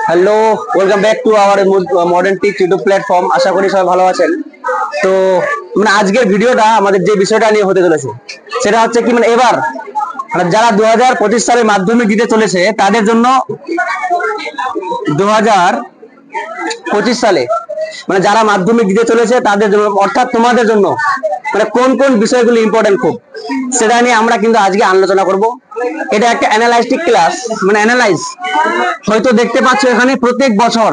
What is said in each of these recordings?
Hello, welcome back to our modern teach YouTube platform. আশা করি সবাই ভালো আছেন। তো আজকের ভিডিওটা আমাদের যে বিষয়টা নিয়ে হতে চলেছে সেটা হচ্ছে কি এবার যারা 2025 সালে মাধ্যমিক দিতে চলেছে তাদের জন্য 2025 সালে যারা মাধ্যমিক দিতে চলেছে তাদের জন্য, অর্থাৎ তোমাদের জন্য কোন কোন বিষয়গুলো ইম্পর্টেন্ট খুব, সেটা নিয়ে আমরা কিন্তু আজকে আলোচনা করব। এটা একটা অ্যানালাইস্টিক ক্লাস, অ্যানালাইজ। হয়তো দেখতে পাচ্ছ এখানে প্রত্যেক বছর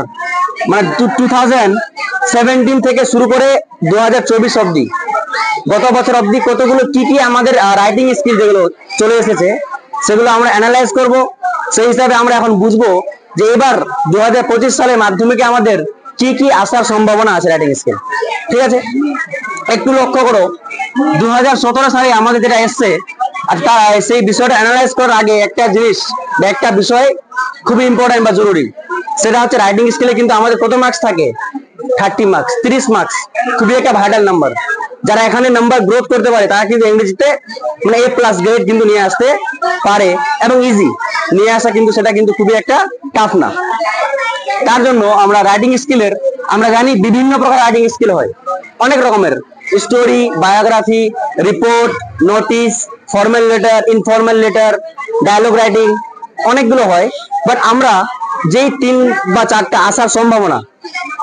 2017 থেকে শুরু করে 2024 অব্দি, গত বছর অব্দি কতগুলো কি কি আমাদের রাইটিং স্কিল যেগুলো চলে এসেছে সেগুলো আমরা অ্যানালাইজ করব। সেই হিসাবে আমরা এখন বুঝবো যে এবার 2025 সালে মাধ্যমিকে আমাদের কি কি আসার সম্ভাবনা আছে রাইটিং স্কিল। ঠিক আছে, একটু লক্ষ্য করো 2017 সালে আমাদের যেটা এসছে, আর সেই বিষয়টা অ্যানালাইজ করার আগে একটা জিনিস বা একটা বিষয় খুবই ইম্পর্টেন্ট বা জরুরি, সেটা হচ্ছে রাইটিং স্কিলে কিন্তু আমাদের কত মার্কস থাকে? 30 মার্কস, 30 মার্কস, খুবই একটা ভাইটাল নাম্বার। যারা এখানে নাম্বার গ্রোথ করতে পারে তারা কিন্তু ইংরেজিতে A+ গ্রেড কিন্তু নিয়ে আসতে পারে, এবং ইজি নিয়ে আসা কিন্তু সেটা কিন্তু খুবই একটা টাফ না। তার জন্য আমরা রাইটিং স্কিলের, আমরা জানি বিভিন্ন প্রকার রাইটিং স্কিল হয়, অনেক রকমের, story, biography, report, notice, formal letter, informal letter, dialogue writing, অনেকগুলো হয়। বাট আমরা যেই 3 বা 4টা আসার সম্ভাবনা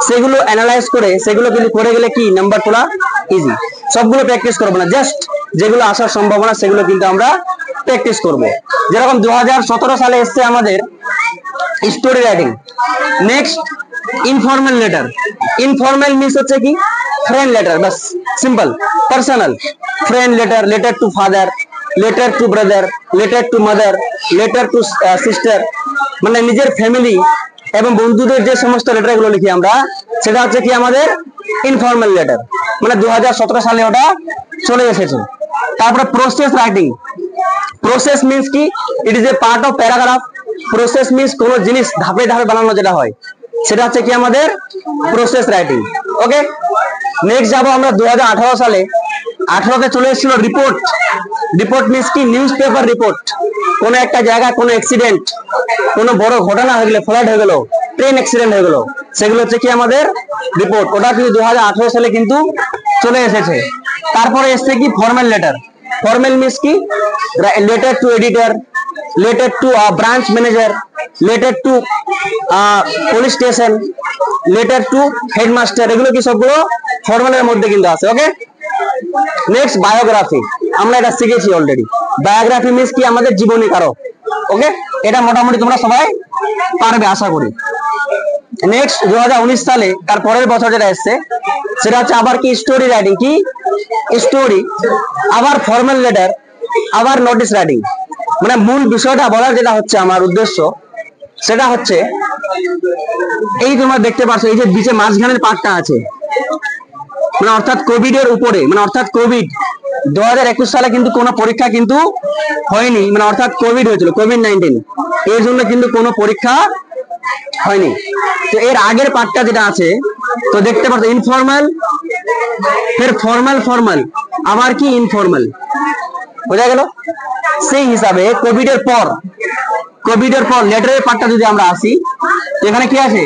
সেগুলো অ্যানালাইজ করে সেগুলো কিন্তু করে গেলে কি নাম্বার তোলা ইজি। সবগুলো প্র্যাকটিস করবো না, জাস্ট যেগুলো আসার সম্ভাবনা সেগুলো কিন্তু আমরা প্র্যাকটিস করব। যেরকম 2017 সালে এসছে আমাদের story writing. Next informal letter. Informal means হচ্ছে কি friend letter, bus simple, personal friend letter, letter to father, letter to brother, letter to mother, letter to sister, নিজের ফ্যামিলি এবং বন্ধুদের যে সমস্ত লেটার গুলো লিখি আমরা, সেটা হচ্ছে কি আমাদের ইনফর্মাল লেটার। 2017 সালে ওটা চলে এসেছে। তারপরে প্রসেস রাইটিং। প্রসেস মিনস কি, it is a part of paragraph. Process means কোন জিনিস ধাপে ধাপে বানানো যেটা হয় সেটা হচ্ছে কি আমাদের প্রসেস রাইটিং। ওকে, নেক্সট যাবো আমরা 2018 সালে। 18তে চলে এসেছিল রিপোর্ট। রিপোর্ট মিনস কি নিউজ পেপার রিপোর্ট। কোন একটা জায়গায় কোনো অ্যাক্সিডেন্ট, কোনো বড় ঘটনা হয়ে গেলে, ফ্লাড হয়ে গেল, ট্রেন অ্যাক্সিডেন্ট হয়ে গেল, সেগুলো হচ্ছে কি আমাদের রিপোর্ট। ওটা কিন্তু 2018 সালে কিন্তু চলে এসেছে। তারপরে এসছে কি ফর্মাল লেটার। ফর্মাল মিনস কি letter to editor, letter to branch manager, letter to police station, letter to headmaster, এগুলো কি সবগুলো ফর্মালের মধ্যে কিন্তু আছে। ওকে, নেক্সট বায়োগ্রাফি। আমরা এটা শিখেছি অলরেডি। বায়োগ্রাফি মিনস কি আমাদের জীবনী কারো। ওকে, এটা মোটামুটি তোমরা সবাই পারবে আশা করি। নেক্সট 2019 সালে তার পরের বছর যেটা এসছে সেটা হচ্ছে আবার কি স্টোরি রাইটিং। কি স্টোরি, আবার ফর্মাল লেটার, আবার নোটিশ রাইটিং। মূল বিষয়টা বলার যেটা হচ্ছে আমার উদ্দেশ্য সেটা হচ্ছে এই তোমরা দেখতে পাচ্ছ এই যে বিচে মাঝখানের পার্টটা আছে, অর্থাৎ কোভিড এর উপরে, অর্থাৎ কোভিড 2021 সালে কিন্তু কোনো পরীক্ষা কিন্তু হয়নি, অর্থাৎ কোভিড হয়েছিল, কোভিড-19, এর জন্য কিন্তু কোনো পরীক্ষা হয়নি। তো এর আগের পার্টটা যেটা আছে, তো দেখতে পাচ্ছ ইনফর্মাল, ফের ফর্মাল, ফর্মাল, আবার কি ইনফর্মাল, বোঝা গেল? সেই হিসাবে কোভিড এর পর লেটারের পার্টটা যদি আমরা আসি, এখানে কি আছে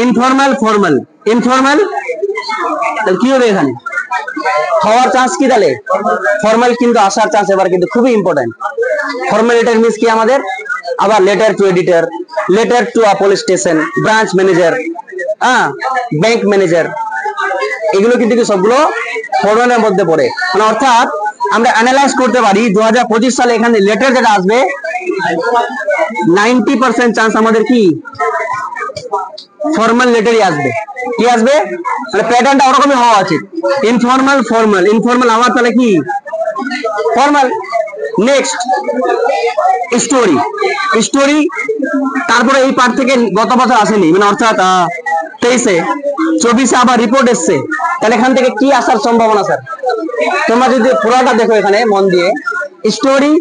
ইনফর্মাল, ফর্মাল। ইনফর্মাল কি হবে এখানে হওয়ার চান্স কি, তাহলে ফর্মাল কিন্তু আসার চান্স এবার কিন্তু খুবই ইম্পর্টেন্ট। ফর্মাল লেটার মিনস কি আমাদের আবার letter to editor, letter to police station, branch manager, bank manager, এগুলো কিন্তু সবগুলো ফর্মালের মধ্যে পড়ে। অর্থাৎ আমরা অ্যানালাইজ করতে পারি 2025 সালে এখানে লেটার যেটা আসবে 90% চান্স আমাদের কি ফর্মাল লেটারই আসবে। কি আসবে প্যাটার্নটা ওরকমই হওয়া উচিত, ইনফর্মাল, ফর্মাল, ইনফর্মাল, আবার তাহলে কি ফর্মাল। Next story. স্টোরি তারপরে এই পার্ট থেকে গত বছর আসেনি, অর্থাৎ 23-24 আবার রিপোর্ট এসছে। তাহলে এখান থেকে কি আসার সম্ভাবনা স্যার? তোমরা যদি পুরোটা দেখো এখানে মন দিয়ে, স্টোরি,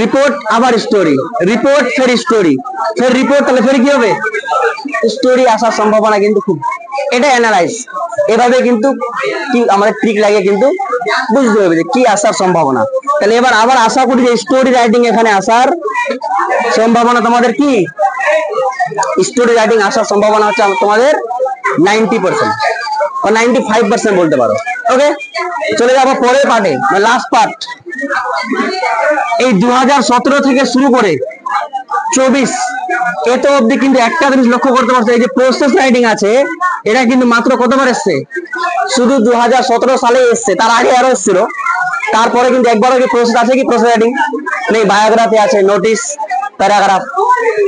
রিপোর্ট, আবার স্টোরি, রিপোর্ট, ফের স্টোরি, ফের রিপোর্ট, তাহলে ফের কি হবে স্টোরি আসার সম্ভাবনা কিন্তু খুব। এটা অ্যানালাইজ, এভাবে কিন্তু কি আমাদের ট্রিক লাগে কিন্তু বুঝতে হবে যে কি আসার সম্ভাবনা। তাহলে এবার আবার আশা করি যে স্টোরি রাইটিং এখানে আসার সম্ভাবনা তোমাদের কি স্টোরি রাইটিং আসার সম্ভাবনা হচ্ছে তোমাদের 90% বা 95% বলতে পারো। ওকে, চলে যাবো পরের পার্টে, লাস্ট পার্ট। এই 2017 থেকে শুরু করে 24 এত অবধি কিন্তু একটা জিনিস লক্ষ্য করতে পারছো, এই যে প্রসেস রাইটিং আছে এটা কিন্তু মাত্র কতবার এসছে? শুধু 2017 সালে এসছে, তার আগে আরো এসেছিল। তারপরে কিন্তু একবারও কি প্রসেস আছে কি? প্রসেস রাইটিং নেই। বায়োগ্রাফি আছে, notice, paragraph,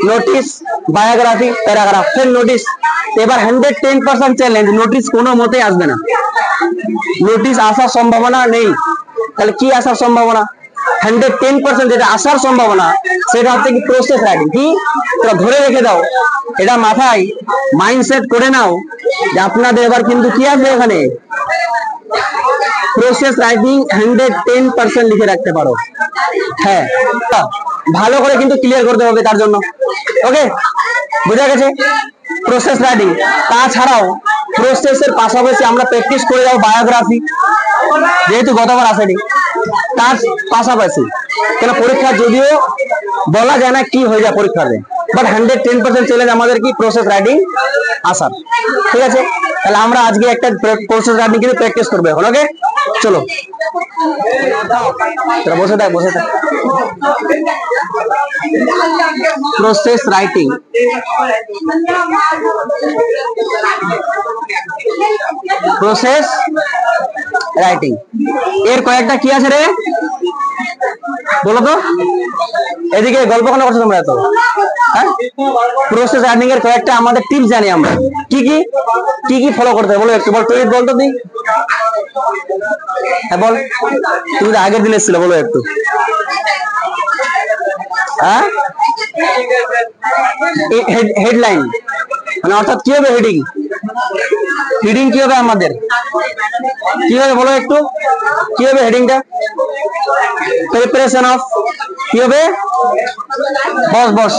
notice, biography, paragraph, ফের নোটিশ। এবার 110% চ্যালেঞ্জ, নোটিশ কোনো মতে আসবে না, নোটিশ আসার সম্ভাবনা নেই। তাহলে কি আসার সম্ভাবনা? 110% যেটা আসার সম্ভাবনা সেটা হচ্ছে কি? Process writing. কি তোমরা ধরে রেখে দাও, এটা মাথায় মাইন্ডসেট করে নাও যে আপনাদের এবার কিন্তু কি আসবে এখানে? প্রসেস রাইটিং 110% লিখে রাখতে পারো। হ্যাঁ, ভালো করে কিন্তু ক্লিয়ার করতে হবে তার জন্য। ওকে, বোঝা গেছে? Process writing. তাছাড়াও প্রসেসের পাশাপাশি আমরা প্র্যাকটিস করে যাবো বায়োগ্রাফি, যেহেতু গতবার আসেনি। তার পাশাপাশি কেন পরীক্ষা যদিও বলা যায় না কি হয়ে যায় পরীক্ষাতে, বাট 110% চ্যালেঞ্জ আমাদের কি? প্রসেস রাইটিং আসার। ঠিক আছে, তাহলে আমরা আজকে একটা প্রসেস রাইটিং কিন্তু প্র্যাকটিস করবো এখন। ওকে, চলো বসে থাক, বসে থাক। প্রসেস রাইটিং, প্রসেস রাইটিং এর কয়েকটা কি আছে রে? বলো তো, এদিকে গল্প কেন করছো তোমরা এত? হ্যাঁ, প্রসেস রাইটিং এর কয়েকটা আমাদের টিপস জানি আমরা, কি কি কি কি ফলো করতে হবে বলো একটু। বল, তুই বল তো, তুই হ্যাঁ বল, তুমি আগের দিন এসেছিল, বলো একটু। হ্যাঁ, হেডলাইন মানে অর্থাৎ কি হবে? হেডিং। হেডিং কি হবে আমাদের? কি হবে বলো একটু, কি হবে হেডিংটা? প্রিপারেশন অফ, কি হবে? বস বস।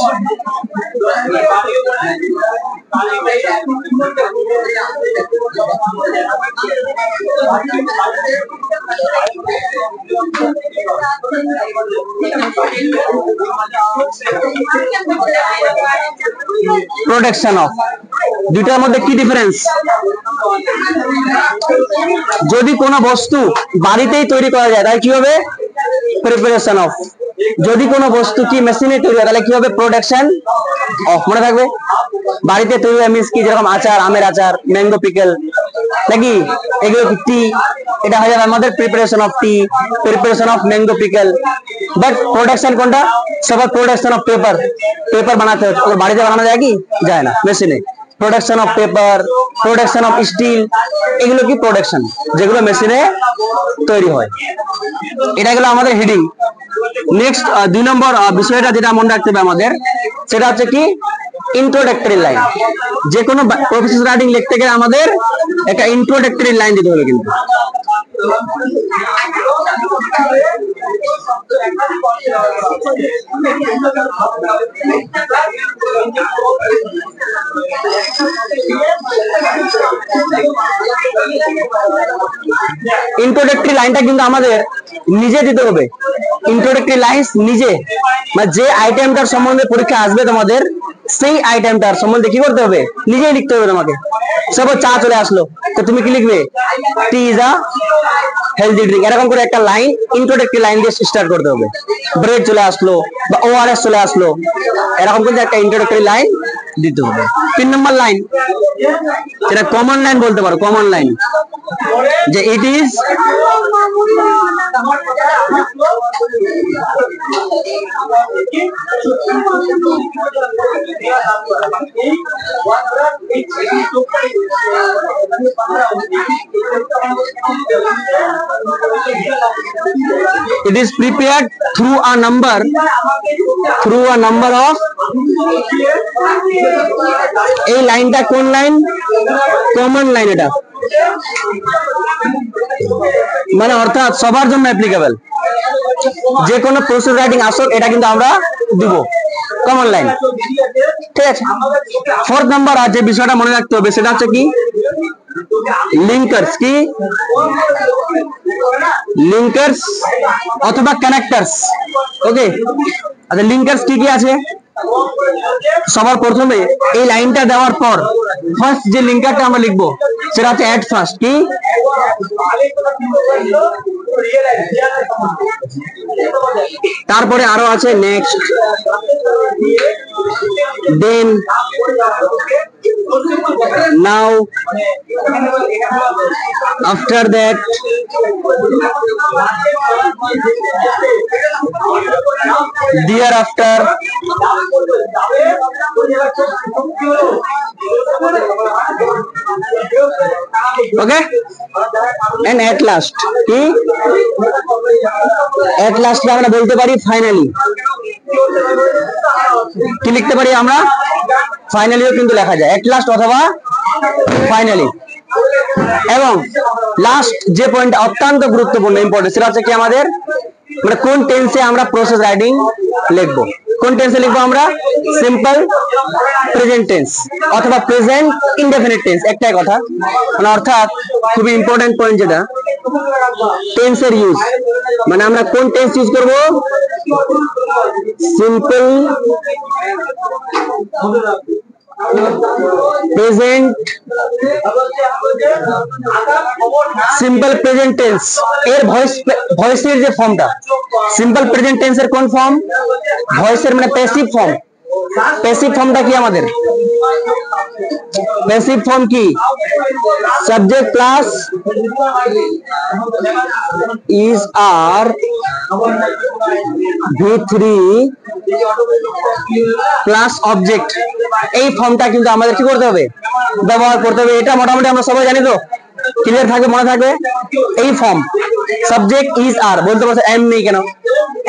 প্রোটেকশন অফ, দুইটার মধ্যে কি ডিফারেন্স? যদি কোনো বস্তু বাড়িতেই তৈরি করা যায় তাহলে কি হবে? Preparation of. যদি কোনো বস্তু কি মেশিনে তৈরি হয় তাহলে কি হবে? Production of. মনে থাকবে, বাড়িতে তৈরি হয় মিন্স কি? যেরকম আচার, আমের আচার, ম্যাঙ্গো পিকল নাকি, এগুলো কি টি, এটা হয়ে যাবে আমাদের preparation of T, preparation of mango pickle. But production কোনটা? সবার প্রোডাকশন অফ পেপার, পেপার বানাতে হয়, বাড়িতে বানানো যায় কি? যায় না, মেশিনে। Production of paper, production of steel, এগুলো কি? প্রোডাকশন, যেগুলো মেশিনে তৈরি হয়। এটা গেল আমাদের হেডিং। নেক্সট 2 নম্বর বিষয়টা যেটা মনে রাখতে হবে আমাদের, সেটা হচ্ছে কি? Introductory line. যে কোনো প্রসেস রাইটিং লিখতে গেলে আমাদের একটা ইন্ট্রোডাক্টরি লাইন দিতে হবে কিন্তু। ইন্ট্রোডাক্টরি লাইনটা কিন্তু আমাদের নিজে দিতে হবে। ইন্ট্রোডাক্টরি লাইন নিজে, মানে যে আইটেমটার সম্বন্ধে পরীক্ষা আসবে তোমাদের, সেই আইটেমটার সম্বন্ধে কি করতে হবে? নিজেই লিখতে হবে তোমাকে। সপোজ চা চলে আসলো, তো তুমি কি লিখবে? টি ইজ আ হেলদি ড্রিঙ্ক, এরকম করে একটা লাইন, ইন্ট্রোডাক্টরি লাইন দিয়ে স্টার্ট করতে হবে। ব্রেড চলে আসলো বা ওআরএস চলে আসলো, এরকম করে একটা ইন্ট্রোডাক্টরি লাইন দিতে হবে। 3 নম্বর লাইন, সেটা কমন লাইন বলতে পারো। কমন লাইন যে it is it is prepared through a number of, এই লাইনটা কোন লাইন? Common line. এটা মানে অর্থাৎ সবার জন্য অ্যাপ্লিকেবল, যে কোনো প্রসেস রাইটিং আসুক এটা কিন্তু আমরা দিব কমন লাইন। ঠিক আছে, 4th নাম্বার আর যে বিষয়টা মনে রাখতে হবে সেটা হচ্ছে কি? লিঙ্কার্স। কি? লিঙ্কার্স অথবা কানেক্টার্স। ওকে, আচ্ছা লিঙ্কার্স কি কি আছে? সবার প্রথমে এই লাইনটা দেওয়ার পর ফার্স্ট যে লিঙ্কারটা আমরা লিখবো সেটা হচ্ছে অ্যাট ফার্স্ট। কি তারপরে আরো আছে next, then, now, after that, thereafter, okay, and at last. কি এট লাস্ট আমরা বলতে পারি ফাইনালি। কি লিখতে পারি আমরা? ফাইনালিও কিন্তু লেখা যায়, এট লাস্ট অথবা ফাইনালি। এবং লাস্ট যে পয়েন্ট অত্যন্ত গুরুত্বপূর্ণ ইম্পর্টেন্ট, সেটা হচ্ছে কি আমাদের মানে কোন টেন্সে আমরা প্রসেস রাইটিং লিখবো। কোন টেন্সে লিখবো আমরা? সিম্পল প্রেজেন্ট টেন্স অথবা প্রেজেন্ট ইনডেফিনিট টেন্স, একটাই কথা। মানে অর্থাৎ খুবই ইম্পর্টেন্ট পয়েন্ট যেটা টেন্সের ইউজ, মানে আমরা কোন টেন্স ইউজ করব? Simple present, simple present tense এর ভয়েসের যে ফর্মটা, সিম্পল প্রেজেন্ট টেন্সের কোন ফর্ম? ভয়েসের মানে প্যাসিভ ফর্ম। প্যাসিভ ফর্মটা কি আমাদের? প্যাসিভ ফর্ম কি? Subject plus is are V3 plus object. এই ফর্মটা কিন্তু আমাদের কি করতে হবে? ব্যবহার করতে হবে। এটা মোটামুটি আমরা সবাই জানি তো, ক্লিয়ার থাকবে, মনে থাকবে। এই ফর্ম সাবজেক্ট ইজ আর, বলতে পারছো এম নেই কেন?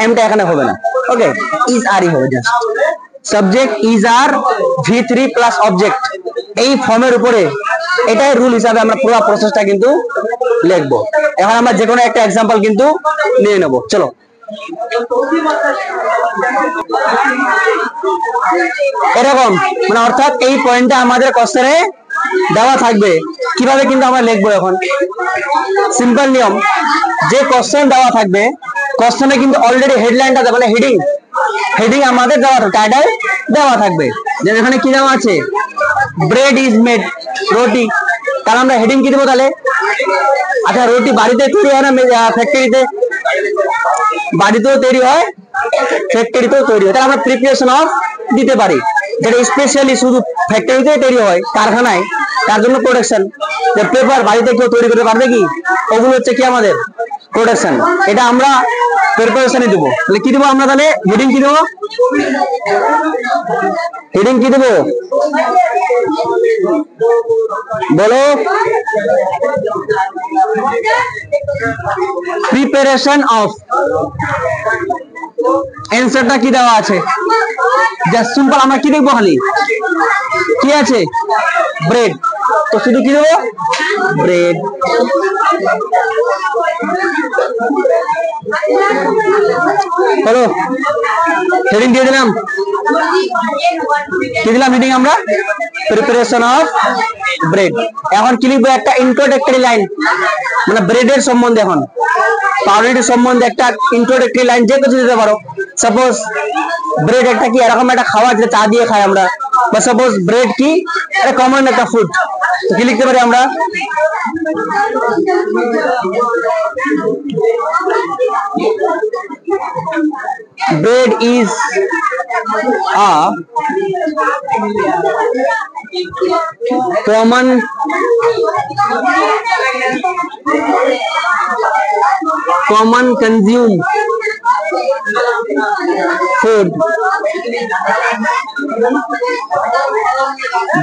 এমটা এখানে হবে না, ওকে, ইজ আরই হবে just. Subject is are V3 plus object, এই ফর্মের উপরে এটাই রুল হিসাবে আমরা পুরো প্রসেসটা কিন্তু লিখবো। এখন আমরা যে কোনো একটা এক্সাম্পল কিন্তু নিয়ে নেব, চলো। এরকম মানে অর্থাৎ এই পয়েন্টটা আমাদের কোশ্চেনে দেওয়া থাকবে, কিভাবে কিন্তু আমরা লিখবো। এখন সিম্পল নিয়ম, যে কোশ্চেন দেওয়া থাকবে কোশ্চেনে কিন্তু অলরেডি হেডলাইনটা মানে হেডিং আমাদের দেওয়া থাকবে, টাইটেল দেওয়া থাকবে। যেমন এখানে কি দেওয়া আছে? ব্রেড ইজ মেড, রুটি। তাহলে আমরা হেডিং কি দেবো তাহলে? আচ্ছা, রুটি বাড়িতে তৈরি হয় না ফ্যাক্টরিতে? বাড়িতেও তৈরি হয়, ফ্যাক্টরিতেও তৈরি হয়। তাহলে আমরা প্রিপারেশন অফ দিতে পারি, যেটা স্পেশালি শুধু ফ্যাক্টরিতে তৈরি হয়, কারখানায়, তার জন্য প্রোডাকশন। যে পেপার বাড়িতে কেউ তৈরি করতে পারবে কি? ওগুলো হচ্ছে কি আমাদের প্রোডাকশন। এটা আমরা প্রিপারেশনে দেবো। তাহলে কি দেবো আমরা? তাহলে হেডিং কি দেবো? হেডিং কি দেবো বলো? Preparation of. অ্যান্সারটা কি দেওয়া আছে? জাস্ট সিম্পল আমরা কি দেখবো? খালি কি আছে? ব্রেড। তো শুধু কি দেবো? ব্রেড। হলো, হেডিং দিয়ে দিলাম। কি দিলাম হেডিং আমরা? Preparation of bread. এখন কি লিখবো? একটা ইন্ট্রোডাক্টরি লাইন, মানে ব্রেডের সম্বন্ধে, এখন পাউরুটির সম্বন্ধে একটা ইন্ট্রোডাক্টরি লাইন যে কিছু দিতে পারো। সাপোজ ব্রেড একটা কি এরকম একটা খাবার যেটা চা দিয়ে খাই আমরা, বা সাপোজ ব্রেড কি একটা কমন একটা ফুড। কি লিখতে পারি আমরা? bread is a common consume food.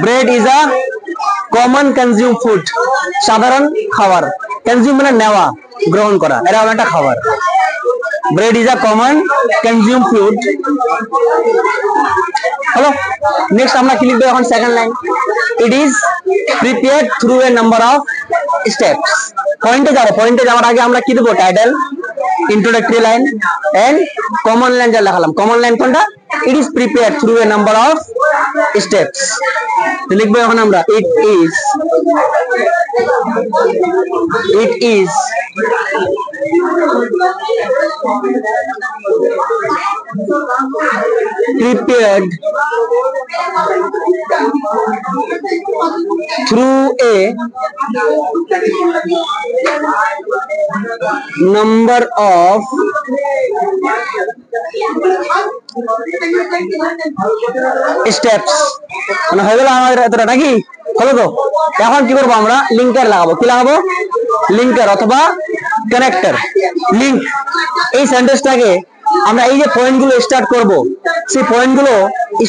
Bread is a common consume food. সাধারণ খাবার। consume মানে নেওয়া, গ্রহণ করা, এটা হলো একটা খাবার। bread is a common consume food. হলো, নেক্সট আমরা কি লিখবো এখন? Second line, it is prepared through a number of steps. পয়েন্টে যাওয়ার আগে আমরা কি দেবো? Title, introductory line and common line যা লেখালাম। কমন লাইন কোনটা? it is prepared through a number of steps. লিখবো এখন আমরা it is prepared through a number of steps. মানে হয়ে গেল আমাদের এতটা নাকি? হলো তো? এখন কি করবো আমরা? লিঙ্কার লাগাবো। কি লাগাবো? লিঙ্কার অথবা কানেক্টর। লিঙ্ক এই সেন্টেন্সটাকে আমরা এই যে পয়েন্ট গুলো স্টার্ট করবো, সেই পয়েন্ট গুলো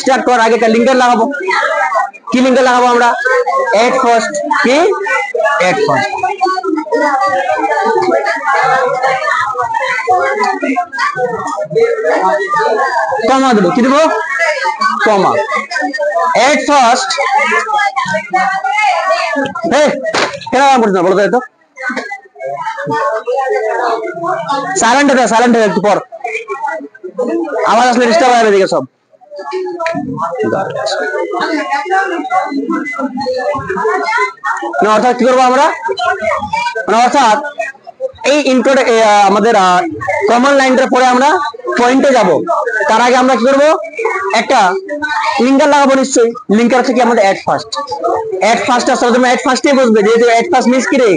স্টার্ট করার আগে একটা লিঙ্কার লাগাবো। কি লিঙ্কার লাগাবো আমরা? At first. কি? At first. কমা দেবো। কি দেবো? কমা। At first. কেন বলছো না বলো তো? সাইলেন্ট হয়ে সাইলেন্ট হয়ে একটু পর আওয়াজ আসলে ডিস্টার্ব হবে এদিকে সব। অর্থাৎ কি করবো আমরা? অর্থাৎ এই ইন্ট্রো আমাদের কমন লাইনটার পরে আমরা পয়েন্টে যাব। তার আগে আমরা কি করবো? একটা লিঙ্কার লাগাবো নিশ্চয়ই। লিঙ্কার হচ্ছে কি আমাদের এট ফার্স্ট। এট ফার্স্টটা সর্বপ্রথমে এট ফার্স্টে বসবে, যেহেতু এট ফার্স্ট মিস কি রে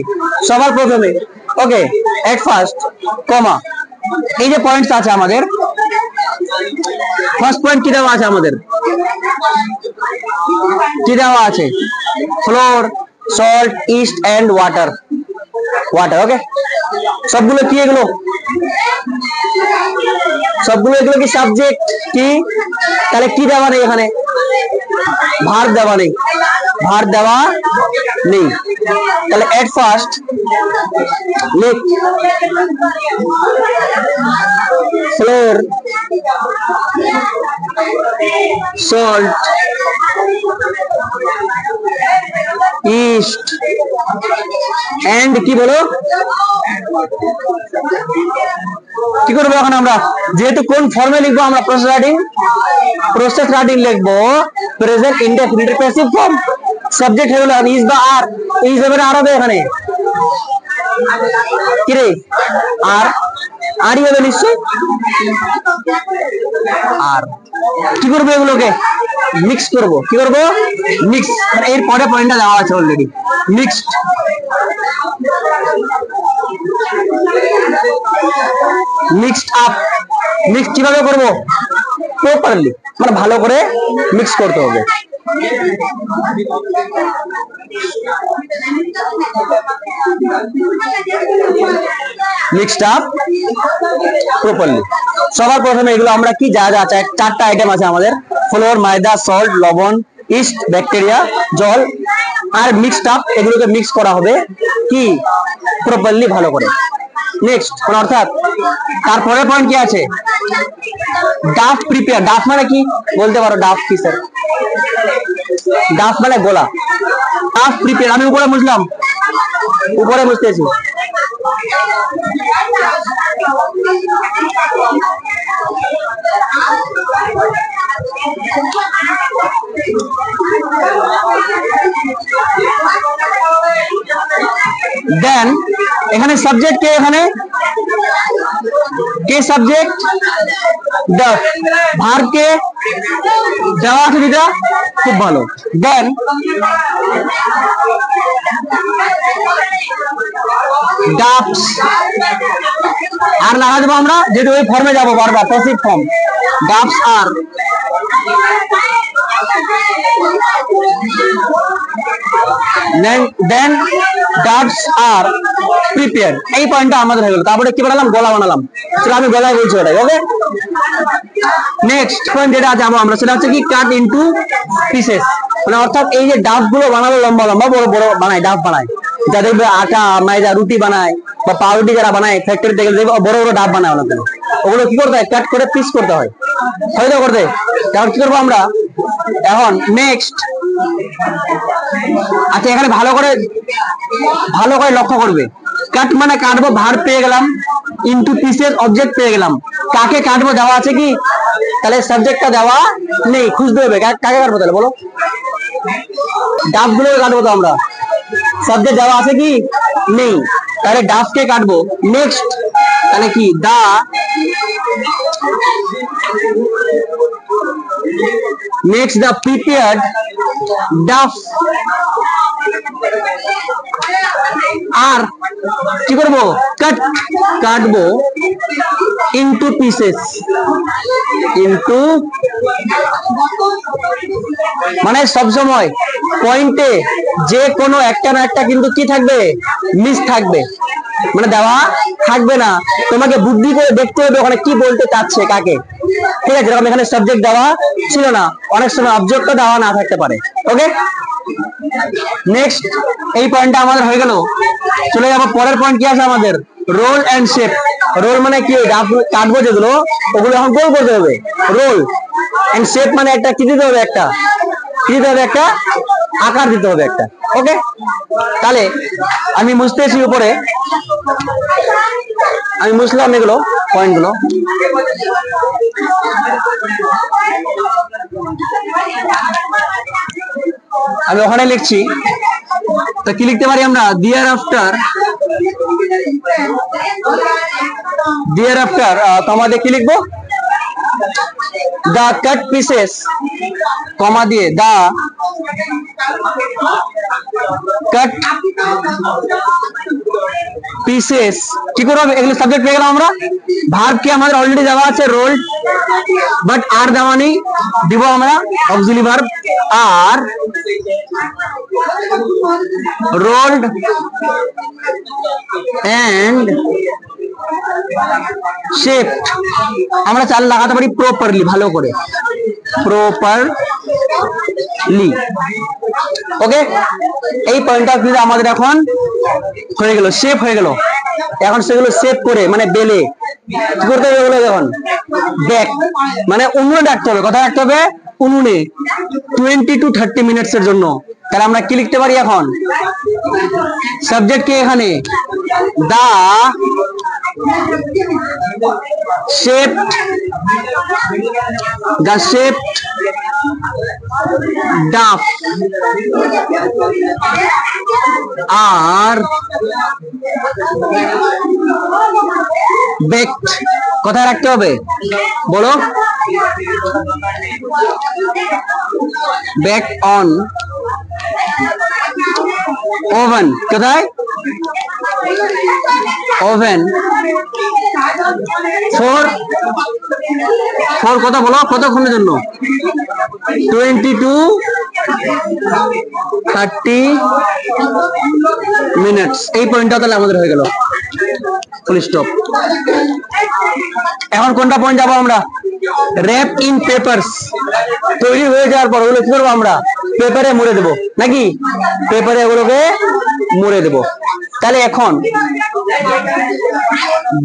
সবার প্রথমে। ওকে, এট ফার্স্ট কমা। এই যে পয়েন্টস আছে আমাদের, ফার্স্ট পয়েন্ট কি দেওয়া আছে আমাদের? কি দেওয়া আছে? Flour, salt, yeast and water. Water. Okay, সবগুলো কি এগুলো? সবগুলো এগুলো কি সাবজেক্ট? কি তাহলে কি দেওয়া নেই এখানে? ভার্ব দেওয়া নেই। ভার্ব দেওয়া নেই। তাহলে এট ফার্স্ট লিখ ফ্লোর, সল্ট, ইস্ট এন্ড কি বলো? কি করবো এখন আমরা? যেহেতু কোন ফর্মে লিখবো আমরা? Process writing. প্রসেস রাইটিং লিখবো present indefinite passive form. Subject হয়ে গেল ইজ বা আর। ইজ হবে আর হবে এখানে? কি রে? আর আরই হবে নিশ্চয়। আর কি করবো? এগুলোকে মিক্স করবো। কি করবো? মিক্স। মানে এর পরে পয়েন্টটা দেওয়া আছে already. Mixed. Mixed up. Mix কিভাবে করবো? প্রপারলি, মানে ভালো করে মিক্স করতে হবে। Mixed up properly. সবার প্রথমে এগুলো আমরা কি যা যা আছে, চারটা আইটেম আছে আমাদের। ফ্লোর, ময়দা, সল্ট, লবণ, ইস্ট, ব্যাকটেরিয়া, জল আর মিক্সড আপ। এগুলোকে মিক্স করা হবে কি প্রপারলি, ভালো করে। নেক্সট, অর্থাৎ তারপরে পয়েন্ট কি আছে? Duff prepare. ডাফ মানে কি বলতে পারো? ডাফ কি স্যার? ডাফ মানে গোলা। Dough prepare. আমি উপরে বুঝলাম, উপরে বুঝতেছি। দেন এখানে সাবজেক্ট কে? এখানে কে সাবজেক্ট? ডাফ। ভার্ব কে? দেওয়া আছে যেটা, খুব ভালো। দেন ডাফস। আর লাগা দেবো আমরা, যেহেতু ওই ফর্মে যাবো বারবার, প্যাসিভ ফর্ম। ডাফস আর। দেন ডাফস আর প্রিপেয়ার। এই পয়েন্টটা আমাদের হয়ে গেল। তারপরে কি বানালাম? গলা বানালাম। সেটা আমি গলায় বলছি ওটাই। ওকে, নেক্সট পয়েন্ট যেটা আছে আমরা, সেটা হচ্ছে কি কাট ইনটু পিসেস। মানে অর্থাৎ এই যে ডাফ গুলো বানালো, লম্বা লম্বা বড় বড় বানায়, ডাফ বানায়। যাদের আটা ময়দা রুটি বানায় বা পাউরুটি যারা বানায় ফ্যাক্টরিতে দেখবে বড় বড় ডাব বানায় ওনাদের। ওগুলো কি করতে হয়? কাট করে পিস করতে হয়। হয়তো করতে। তাহলে কি করবো আমরা এখন? নেক্সট, আচ্ছা এখানে ভালো করে লক্ষ্য করবে। কাট মানে কাটবো, ভার্ব পেয়ে গেলাম। ইনটু পিসেস অবজেক্ট পেয়ে গেলাম। কাকে কাটবো দেওয়া আছে কি? তাহলে সাবজেক্টটা দেওয়া নেই, খুঁজতে হবে। কাকে কাটবো তাহলে বলো? ডাফ গুলো কাটবো তো আমরা, সাবজেক্ট দেওয়া আছে কি নেই, তাহলে ডাফকে কাটবো। নেক্সট তাহলে কি দা প্রিপেয়ার্ড ডাফ। আর কি করবো? কাটবো ইনটু পিসেস। মানে সবসময় পয়েন্টে যে কোনো একটা না একটা কিন্তু কি থাকবে? মিস থাকবে, মানে দেওয়া থাকবে না। তোমাকে বুদ্ধি করে দেখতে হবে ওখানে কি বলতে চাচ্ছে কাকে। ঠিক আছে, যেরকম এখানে সাবজেক্ট দেওয়া ছিল না, অনেক সময় অবজেক্টও দেওয়া না থাকতে পারে। ওকে, নেক্সট এই পয়েন্টটা আমাদের হয়ে গেল। চলে যাবো পরের পয়েন্ট, কি আছে আমাদের? Role and shape. রোল মানে কি? কাটবো যেগুলো ওগুলো এখন গোল করতে হবে। রোল এন্ড শেপ মানে একটা কি দিতে হবে? একটা আকার দিতে হবে একটা। ওকে, তাহলে আমি মুছতেছি উপরে, আমি মুছলাম এগুলো পয়েন্ট গুলো। আমি ওখানে লিখছি, তো কি লিখতে পারি আমরা? দেয়ার আফটার কমা দিয়ে কি লিখবো? দা কাট পিসেস, কমা দিয়ে দা কাট পিসেস। কি করবো? এগুলো সাবজেক্ট পেয়ে গেলাম আমরা। ভার্ব কি আমাদের অলরেডি দেওয়া আছে? রোল্ড, বাট আর দেওয়া নেই, দিব আমরা auxiliary verb are. Rolled and shape আমরা চাল লাগাতে পারি প্রপারলি, ভালো করে প্রপারলি। ওকে, এই পয়েন্টটা কিন্তু আমাদের এখন হয়ে গেল, শেপ হয়ে গেল। এখন সেগুলো শেপ করে মানে বেলে কি করতে হবে? বলে এখন ব্যাক মানে উনুনে রাখতে হবে। কথা রাখতে হবে উনুনে 20 to 30 মিনিটস এর জন্য। তাহলে আমরা কি লিখতে পারি এখন? সাবজেক্ট কে এখানে? দা shaped duff are baked। কোথায় রাখতে হবে বলো? baked on oven। কোথায়? ওভেন ফর কথা বলো, কতক্ষণের জন্য? 20 to 30 মিনিটস। এই পয়েন্টটা তাহলে আমাদের হয়ে গেল, ফুল স্টপ। এখন কোনটা পয়েন্ট যাবো আমরা? Wrap in papers. তৈরি হয়ে যাওয়ার পর ওগুলো কি করবো আমরা? পেপারে মুড়ে দেবো, নাকি? পেপারে ওগুলোকে মুড়ে দেবো। তাহলে এখন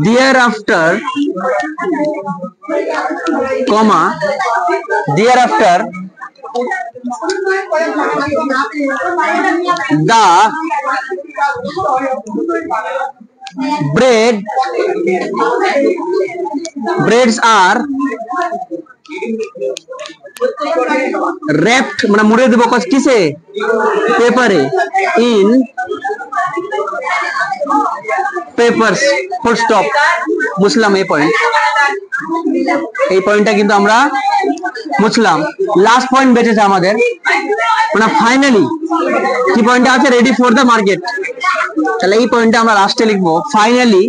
thereafter comma thereafter the breads are wrapped মানে মুড়ে দেবো কিসে? পেপারে। In papers, full stop. মুছলাম এই পয়েন্ট, এই পয়েন্টটা কিন্তু আমরা মুছলাম। লাস্ট পয়েন্ট বেঁচেছে আমাদের, মানে ফাইনালি কি পয়েন্টটা আছে? Ready for the market. তাহলে এই পয়েন্টটা আমরা লাস্টে লিখবো। Finally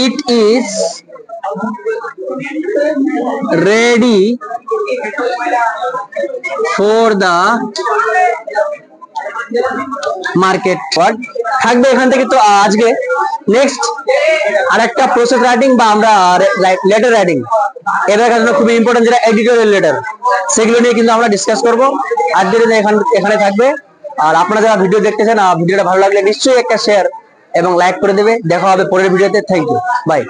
it is ready for the market. থাকবে এখান থেকে। তো আজকে নেক্সট আরেকটা প্রসেস রাইটিং বা আমরা লেটার রাইটিং, এটার কারণে খুবই ইম্পর্টেন্ট, যেটা এডিটোরিয়াল লেটার, সেগুলো নিয়ে কিন্তু আমরা ডিসকাস করবো। আজকের দিনে এখানে থাকবে। আর আপনারা যারা ভিডিও দেখতেছেন, ভিডিওটা ভালো লাগলে নিশ্চয়ই একটা শেয়ার এবং লাইক করে দেবে। দেখা হবে পরের ভিডিওতে। Thank you, by.